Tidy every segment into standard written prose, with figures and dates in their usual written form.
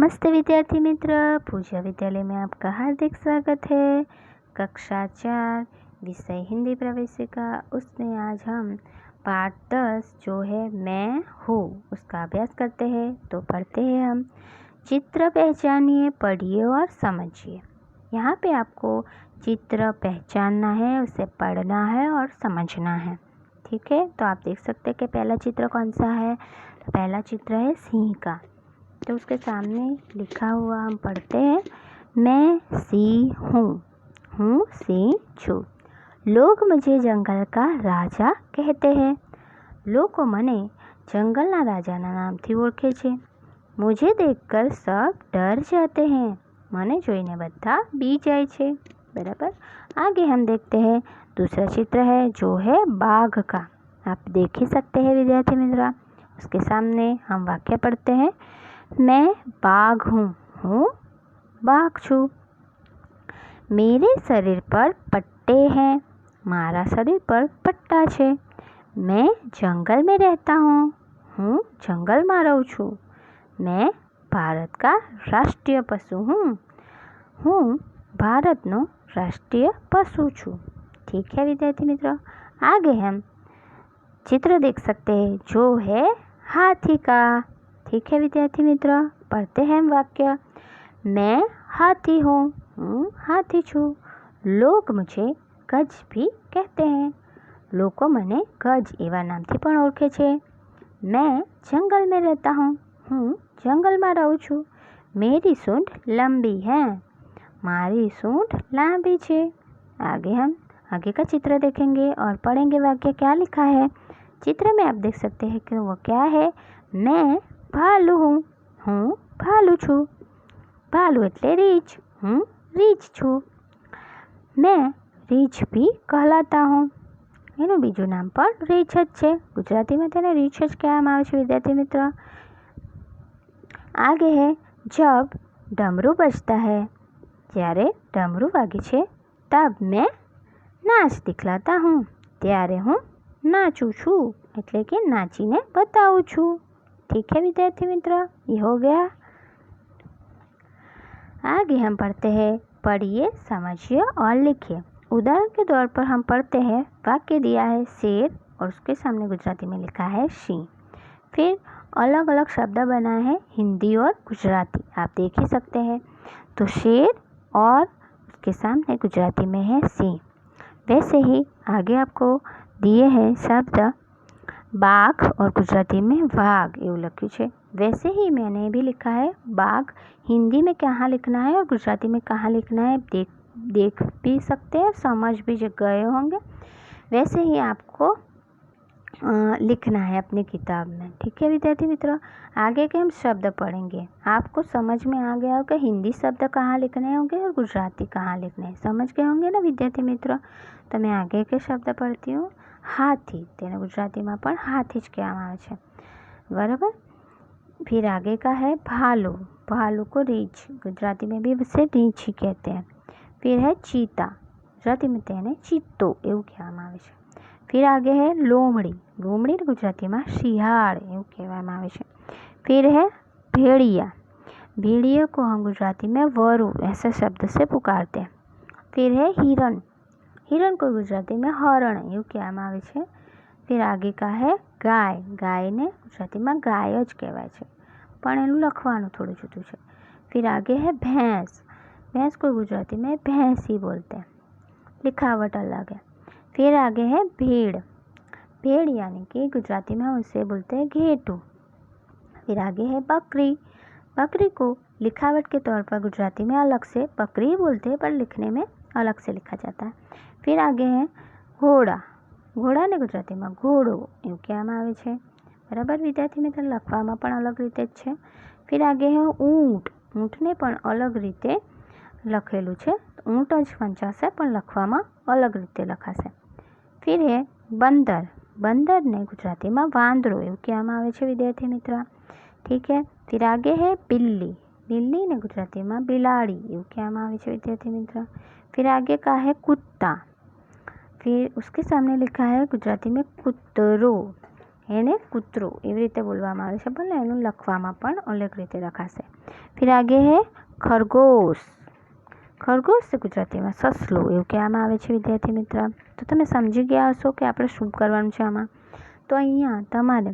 नमस्ते विद्यार्थी मित्र, पूजा विद्यालय में आपका हार्दिक स्वागत है। कक्षा 4 विषय हिंदी प्रवेशिका, उसमें आज हम पाठ 10 जो है मैं हूँ उसका अभ्यास करते हैं। तो पढ़ते हैं हम। चित्र पहचानिए, पढ़िए और समझिए। यहाँ पे आपको चित्र पहचानना है, उसे पढ़ना है और समझना है। ठीक है, तो आप देख सकते हैं कि पहला चित्र कौन सा है। तो पहला चित्र है सिंह का। तो उसके सामने लिखा हुआ हम पढ़ते हैं, मैं सिंह हूँ सिंह छू। लोग मुझे जंगल का राजा कहते हैं। લોકો મને જંગલના રાજાના નામથી ઓળખે છે। मुझे देखकर सब डर जाते हैं। મને જોઈને બધા બી જાય છે। बराबर। आगे हम देखते हैं, दूसरा चित्र है जो है बाघ का। आप देख ही सकते हैं विद्यार्थी मित्र। उसके सामने हम वाक्य पढ़ते हैं, मैं बाघ हूँ बाघ छू। मेरे शरीर पर पट्टे हैं। मारा शरीर पर पट्टा छे। मैं जंगल में रहता हूँ जंगल में रहूँ छू। मैं भारत का राष्ट्रीय पशु हूँ भारतनो राष्ट्रीय पशु छू। ठीक है विद्यार्थी मित्रों, आगे हम चित्र देख सकते हैं जो है हाथी का। ठीक है विद्यार्थी मित्रों, पढ़ते हैं हम वाक्य, मैं हाथी हूँ हाथी छू। लोग मुझे गज भी कहते हैं। લોકો મને ગજ એવા નામથી પણ ઓળખે છે। मैं जंगल में रहता हूँ जंगल में रहूँ छू। मेरी सूंड लंबी है। मारी सूंड लंबी छे। आगे हम आगे का चित्र देखेंगे और पढ़ेंगे वाक्य क्या लिखा है। चित्र में आप देख सकते हैं कि वो क्या है, मैं भालू हूँ भालू छू। भालू एटले रीछ, हूँ रीछ छू। मैं रीछ भी कहलाता हूँ। એનું બીજું નામ પણ રીછ જ છે। ગુજરાતીમાં તેને રીછ જ કહેવામાં આવે છે વિદ્યાર્થી મિત્ર। आगे है, जब डमरू बजता है। જ્યારે डमरू વાગે છે तब मैं नाच दिखलाता हूँ। ત્યારે હું નાચું છું એટલે કે નાચીને બતાવું છું। ठीक है विद्यार्थी मित्र, ये हो गया। आगे हम पढ़ते हैं, पढ़िए समझिए और लिखिए। उदाहरण के तौर पर हम पढ़ते हैं, वाक्य दिया है शेर और उसके सामने गुजराती में लिखा है सिंह। फिर अलग अलग शब्द बनाए हैं हिंदी और गुजराती, आप देख ही सकते हैं। तो शेर और उसके सामने गुजराती में है सिंह। वैसे ही आगे आपको दिए हैं शब्द बाघ और गुजराती में वाघ એવું લખ્યું છે। वैसे ही मैंने भी लिखा है बाघ हिंदी में कहाँ लिखना है और गुजराती में कहाँ लिखना है, देख भी सकते हैं, समझ भी गए होंगे। वैसे ही आपको लिखना है अपनी किताब में। ठीक है विद्यार्थी मित्रों, आगे के हम शब्द पढ़ेंगे। आपको समझ में आ गया होगा हिंदी शब्द कहाँ लिखने होंगे और गुजराती कहाँ लिखने हैं, समझ गए होंगे ना विद्यार्थी मित्रों। तो मैं आगे के शब्द पढ़ती हूँ। हाथी, તેને ગુજરાતીમાં પણ હાથી જ કહેવામાં આવે છે। बराबर। फिर आगे का है भालू, भालू को रीछ, गुजराती में भी उसे रीछ ही कहते हैं। फिर है चीता, गुजराती में તેને ચિત્તો એવું કહેવામાં આવે છે। फिर आगे है लोमड़ी, लोमड़ी गुजराती में શિયાળ એવું કહેવામાં આવે છે। फिर है भेड़िया, भेड़िया को हम गुजराती में वरु ऐसे शब्द से पुकारते हैं। फिर है हिरण, हिरण को गुजराती में हरण એવું કહેવામાં આવે છે। फिर आगे का है गाय, गाय ने गुजराती में गाय જ કહેવાય છે પણ એનું લખવાનું થોડું જુદું છે। फिर आगे है भैंस, भैंस को गुजराती में भैंस ही बोलते हैं, लिखावट अलग है। फिर आगे है भेड़, भेड़ यानी कि गुजराती में हम उसे बोलते हैं घेटू। फिर आगे है बकरी, बकरी को लिखावट के तौर पर गुजराती में अलग से बकरी ही बोलते हैं पर लिखने में अलग से लिखा जाता है। फिर आगे है घोड़ा, घोड़ा ने गुजराती में घोड़ो એવું કહેવામાં આવે છે। બરાબર વિદ્યાર્થી મિત્ર, લખવામાં પણ અલગ રીતે જ છે। फिर आगे है ઊંટ, ઊંટને પણ અલગ રીતે લખેલું છે। ઊંટ જ વંચાશે પણ લખવામાં અલગ રીતે લખાશે। फिर है बंदर, बंदरને गुजरातीમાં વાંદરો એવું કહેવામાં આવે છે વિદ્યાર્થી મિત્ર। ठीक है। फिर आगे है बिल्ली, बिल्ली ने गुजराती में बिलाड़ी એવું કહેવામાં આવે છે विद्यार्थी मित्र। फिर आगे का है कुत्ता, फिर उसके सामने लिखा है गुजराती में कुतरो એને કૂતરું એવી રીતે બોલવામાં આવે છે, ભલે એનું લખવામાં પણ અલગ રીતે લખાશે. ફિર આગે હે ખરગોશ. ખરગોશ ગુજરાતીમાં સસલું એવું કહેવામાં આવે છે વિદ્યાર્થી મિત્ર. તો તમે સમજી ગયા હશો કે આપણે શું કરવાનું છે આમાં. તો અહીંયા તમારે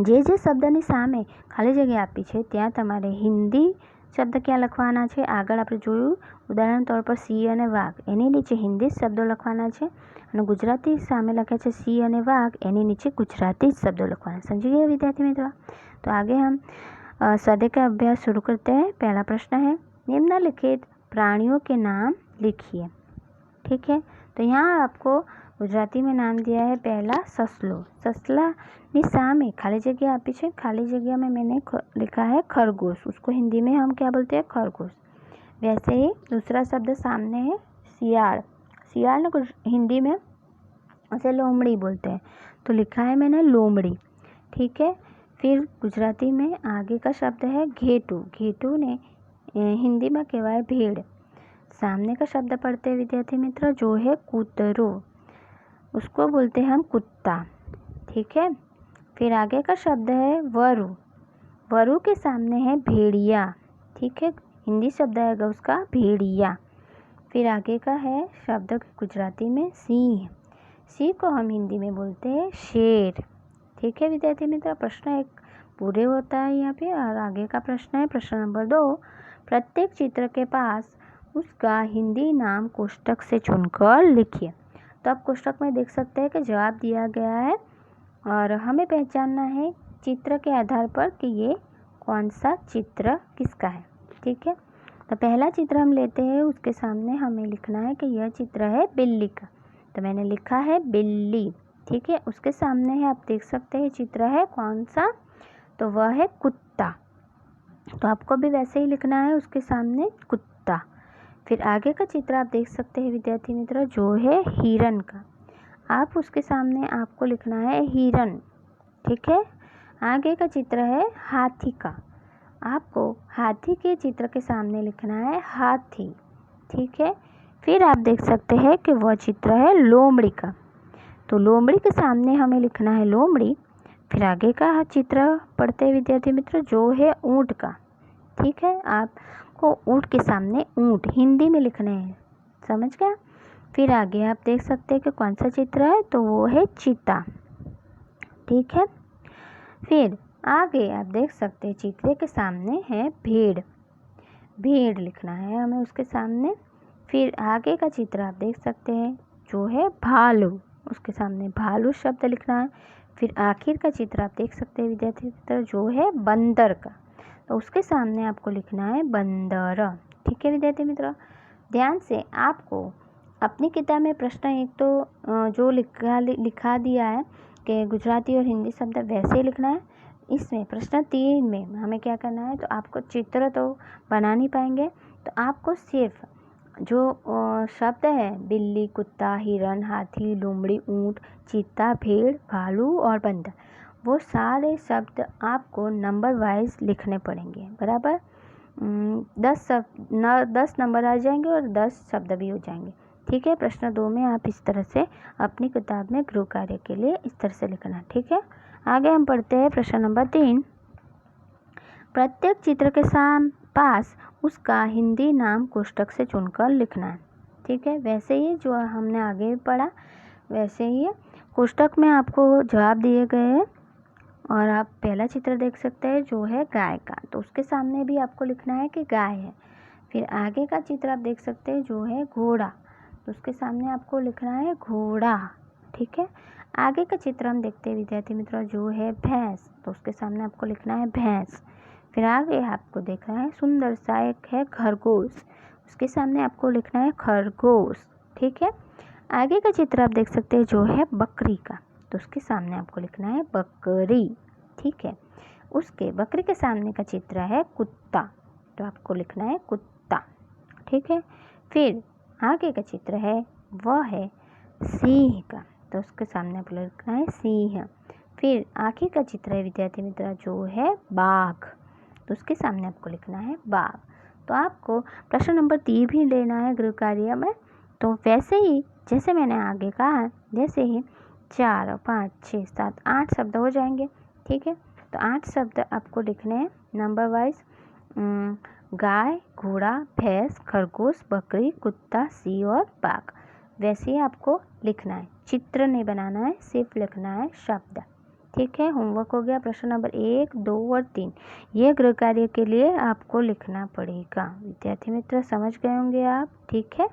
જે શબ્દની સામે ખાલી જગ્યા આપી છે ત્યાં તમારે હિન્દી શબ્દ ક્યાં લખવાના છે. આગળ આપણે જોયું ઉદાહરણ તौर પર સિંહ અને વાઘ, એની નીચે હિન્દી શબ્દો લખવાના છે અને ગુજરાતી સામે લખ્યા છે સિંહ અને વાघ, એની નીચे गुजराती शब्दों लिखवाना. समझ गए विद्यार्थी मित्रों. तो आगे हम स्वाध्याय का अभ्यास शुरू करते हैं. पहला प्रश्न है निम्नलिखित प्राणियों के नाम लिखिए. ठीक है, तो यहाँ आपको गुजराती में नाम दिया है पहला ससलो. ससला ની सामे खाली जगह आपी है, खाली जगह में मैंने लिखा है खरगोश, उसको हिंदी में हम क्या बोलते हैं खरगोश. वैसे ही दूसरा शब्द सामने है सियाड़. सियाड़ ने हिंदी में उसे लोमड़ी बोलते हैं, तो लिखा है मैंने लोमड़ी. ठीक है, फिर गुजराती में आगे का शब्द है घेटू. घेटू ने हिंदी में कहवाय भेड़. सामने का शब्द पढ़ते हैं विद्यार्थी मित्र जो है कूतरो, उसको बोलते हैं हम कुत्ता. ठीक है, फिर आगे का शब्द है वरु. वरु के सामने है भेड़िया. ठीक है, हिंदी शब्द आएगा उसका भेड़िया. फिर आगे का है शब्द गुजराती में सिंह. सिंह को हम हिंदी में बोलते हैं शेर. ठीक है विद्यार्थी मित्र, प्रश्न एक पूरे होता है यहाँ पे. और आगे का प्रश्न है प्रश्न नंबर 2. प्रत्येक चित्र के पास उसका हिंदी नाम कोष्टक से चुनकर लिखिए. तो आप कोष्टक में देख सकते हैं कि जवाब दिया गया है और हमें पहचानना है चित्र के आधार पर कि ये कौन सा चित्र किसका है. ठीक है, तो पहला चित्र हम लेते हैं, उसके सामने हमें लिखना है कि यह चित्र है बिल्ली का. तो मैंने लिखा है बिल्ली. ठीक है, उसके सामने है आप देख सकते हैं चित्र है कौन सा, तो वह है कुत्ता. तो आपको भी वैसे ही लिखना है उसके सामने कुत्ता. फिर आगे का चित्र आप देख सकते हैं विद्यार्थी मित्र जो है हिरन का. आप उसके सामने आपको लिखना है हिरन. ठीक है, आगे का चित्र है हाथी का. आपको हाथी के चित्र के सामने लिखना है हाथी. ठीक है, फिर आप देख सकते हैं कि वह चित्र है लोमड़ी का. तो लोमड़ी के सामने हमें लिखना है लोमड़ी. फिर आगे का चित्र पढ़ते हैं विद्यार्थी मित्र जो है ऊँट का. ठीक है, आपको ऊँट के सामने ऊँट हिंदी में लिखने हैं. समझ गया. फिर आगे आप देख सकते हैं कि कौन सा चित्र है, तो वो है चीता. ठीक है, फिर आगे आप देख सकते हैं चित्र के सामने है भेड़. भेड़ लिखना है हमें उसके सामने. फिर आगे का चित्र आप देख सकते हैं जो है भालू, उसके सामने भालू शब्द लिखना है. फिर आखिर का चित्र आप देख सकते हैं विद्यार्थी मित्र जो है बंदर का, तो उसके सामने आपको लिखना है बंदर. ठीक है विद्यार्थी मित्र, ध्यान से आपको अपनी किताब में प्रश्न एक तो जो लिखा दिया है कि गुजराती और हिंदी शब्द वैसे ही लिखना है. इसमें प्रश्न 3 में हमें क्या करना है, तो आपको चित्र तो बना नहीं पाएंगे, तो आपको सिर्फ जो शब्द है बिल्ली, कुत्ता, हिरन, हाथी, लोमड़ी, ऊँट, चीता, भेड़, भालू और बंदर, वो सारे शब्द आपको नंबर वाइज लिखने पड़ेंगे. बराबर 10 नंबर आ जाएंगे और 10 शब्द भी हो जाएंगे. ठीक है, प्रश्न 2 में आप इस तरह से अपनी किताब में गृह कार्य के लिए इस तरह से लिखना. ठीक है, आगे हम पढ़ते हैं प्रश्न नंबर 3. प्रत्येक चित्र के पास उसका हिंदी नाम कोष्टक से चुनकर लिखना है. ठीक है, वैसे ही जो हमने आगे भी पढ़ा वैसे ही कोष्टक में आपको जवाब दिए गए हैं. और आप पहला चित्र देख सकते हैं जो है गाय का, तो उसके सामने भी आपको लिखना है कि गाय है. फिर आगे का चित्र आप देख सकते हैं जो है घोड़ा, तो उसके सामने आपको लिखना है घोड़ा. ठीक है, आगे का चित्र हम देखते हैं विद्यार्थी मित्रों जो है भैंस, तो उसके सामने आपको लिखना है भैंस. फिर आगे आपको देखना है सुंदर सा एक है खरगोश, उसके सामने आपको लिखना है खरगोश. ठीक है, आगे का चित्र आप देख सकते हैं जो है बकरी का, तो उसके सामने आपको लिखना है बकरी. ठीक है, उसके बकरी के सामने का चित्र है कुत्ता, तो आपको लिखना है कुत्ता. ठीक है, फिर आगे का चित्र है वह है सिंह का, तो उसके सामने आपको लिखना है सिंह. फिर आखिर का चित्र है विद्यार्थी मित्र जो है बाघ, तो उसके सामने आपको लिखना है बाघ. तो आपको प्रश्न नंबर 3 भी लेना है गृह कार्य में. तो वैसे ही जैसे मैंने आगे कहा, जैसे ही 4 और 5 6 7 8 शब्द हो जाएंगे। ठीक है, तो 8 शब्द आपको लिखने हैं नंबर वाइज। गाय, घोड़ा, भैंस, खरगोश, बकरी, कुत्ता, सिंह और बाघ। वैसे ही आपको लिखना है, चित्र नहीं बनाना है, सिर्फ लिखना है शब्द। ठीक है, होमवर्क हो गया। प्रश्न नंबर 1, 2 और 3 ये गृह कार्य के लिए आपको लिखना पड़ेगा। विद्यार्थी मित्र समझ गए होंगे आप। ठीक है।